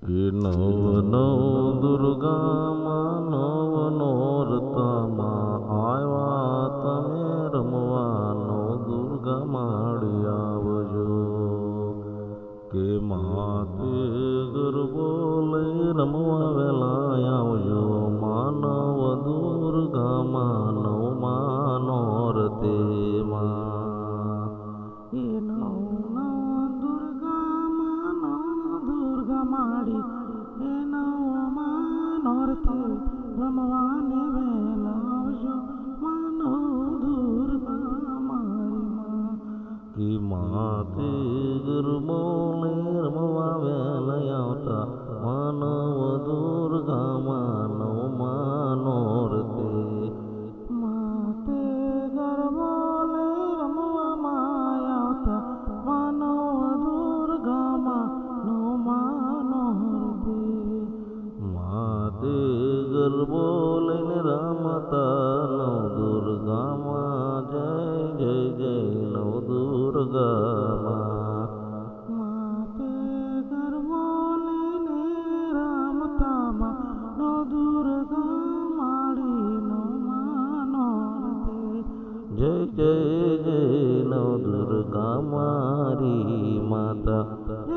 કે નવ નવ દુર્ગામાં નવ નોરતામાં આવ્યા તમે રમવા નવ દુર્ગા માડી આવજો કે માતે ગરબો લઈ રમવા વેલા આવજો માનવ દુર્ગામાં નવમાં નોરતેમાં એ નવ નવ દુર્ગામાં નવ દુર્ગા માડી એ નવમાં નોરતે રમવાને વેલા આવજો માનવ દુર્ગા મારી કે માતે ગરબો લઈ રમવા વેલા આવતા માનવ દુર્ગામાં નવમાં નોરતે માતે ગરબો લઈ રમવામાં આવતા માનવ દુર્ગામાં નવમાં નોરતે માતે ગરબો લઈને રમતા નવ દુર્ગામાં જય જય જય નવ દુર્ગામાં માતે ગરબો લઈને રમતામાં નવ દુર્ગા માડી નવમાં નોરતે જય જય જય નવ દુર્ગા મારી માતા જય